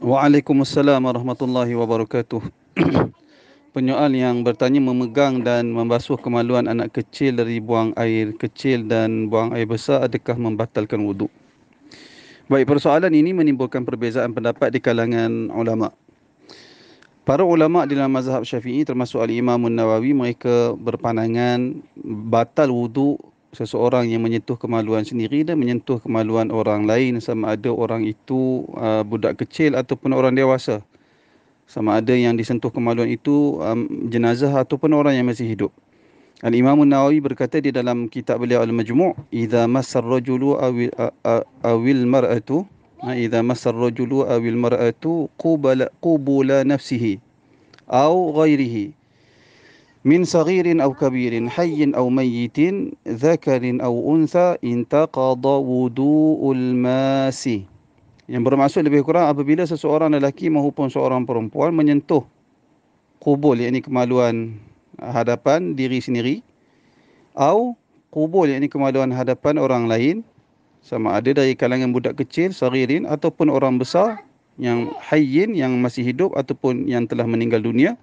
Waalaikumsalam warahmatullahi wabarakatuh. Penyoal yang bertanya, memegang dan membasuh kemaluan anak kecil dari buang air kecil dan buang air besar adakah membatalkan wuduk? Baik, persoalan ini menimbulkan perbezaan pendapat di kalangan ulama. Para ulama di dalam mazhab Syafi'i termasuk Al-Imam Nawawi, mereka berpandangan batal wuduk seseorang yang menyentuh kemaluan sendiri dan menyentuh kemaluan orang lain, sama ada orang itu budak kecil ataupun orang dewasa. Sama ada yang disentuh kemaluan itu jenazah ataupun orang yang masih hidup. Al-Imam Nawawi berkata di dalam kitab beliau Al-Majmu', "Idza massar rajulu awil mar'atu, idza massar rajulu awil mar'atu qubula nafsihi aw ghairihi min saghirin aw kabirin hayyin aw mayyitin dzakarin aw untha intaqada wudu'ul masi." Yang bermaksud lebih kurang apabila seseorang lelaki maupun seorang perempuan menyentuh kubul, yakni kemaluan hadapan diri sendiri, atau kubul, yakni kemaluan hadapan orang lain, sama ada dari kalangan budak kecil, saghirin, ataupun orang besar yang hayyin, yang masih hidup ataupun yang telah meninggal dunia,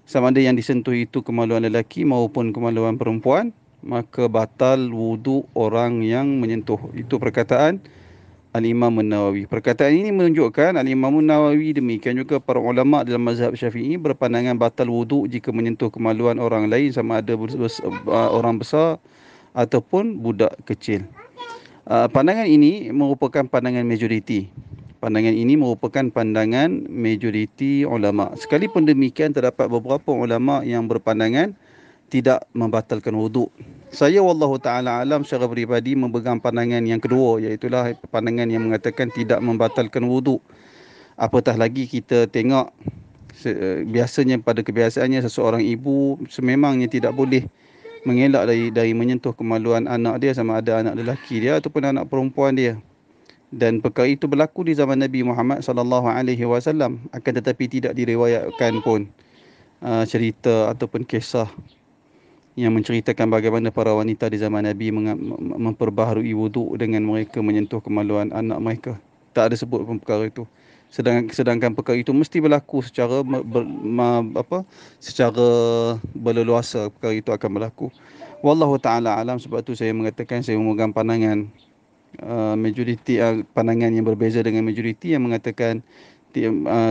sama ada yang disentuh itu kemaluan lelaki maupun kemaluan perempuan, maka batal wuduk orang yang menyentuh. Itu perkataan Al-Imam Nawawi. Perkataan ini menunjukkan Al-Imam Nawawi, demikian juga para ulama dalam mazhab Syafi'i berpandangan batal wuduk jika menyentuh kemaluan orang lain, sama ada orang besar ataupun budak kecil. Pandangan ini merupakan pandangan majoriti. Pandangan ini merupakan pandangan majoriti ulama. Sekalipun demikian, terdapat beberapa ulama yang berpandangan tidak membatalkan wuduk. Saya wallahu taala alam secara peribadi memegang pandangan yang kedua, iaitu pandangan yang mengatakan tidak membatalkan wuduk. Apatah lagi kita tengok biasanya pada kebiasaannya seseorang ibu sememangnya tidak boleh mengelak dari menyentuh kemaluan anak dia, sama ada anak lelaki dia ataupun anak perempuan dia. Dan perkara itu berlaku di zaman Nabi Muhammad sallallahu alaihi wasallam, akan tetapi tidak diriwayatkan pun cerita ataupun kisah yang menceritakan bagaimana para wanita di zaman Nabi memperbaharui wuduk dengan mereka menyentuh kemaluan anak mereka. Tak ada sebut pun perkara itu. Sedangkan perkara itu mesti berlaku secara secara berleluasa, perkara itu akan berlaku. Wallahu taala alam. Sebab tu saya mengatakan saya memegang pandangan majoriti, pandangan yang berbeza dengan majoriti yang mengatakan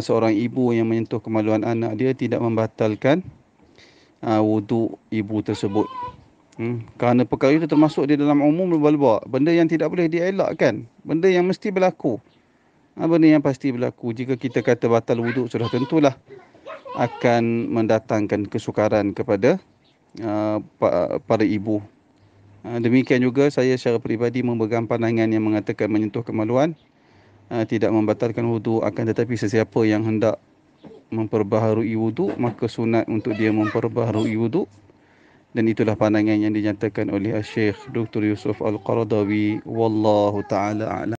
seorang ibu yang menyentuh kemaluan anak dia tidak membatalkan wuduk ibu tersebut. Kerana perkara itu termasuk di dalam umum lebah-lebah. Benda yang tidak boleh dielakkan. Benda yang mesti berlaku. Benda yang pasti berlaku. Jika kita kata batal wuduk, sudah tentulah akan mendatangkan kesukaran kepada para ibu. Demikian juga saya secara peribadi memegang pandangan yang mengatakan menyentuh kemaluan tidak membatalkan wuduk. Akan tetapi sesiapa yang hendak memperbaharui wuduk, maka sunat untuk dia memperbaharui wuduk. Dan itulah pandangan yang dinyatakan oleh Syekh Dr. Yusuf Al-Qaradawi. Wallahu ta'ala a'lam.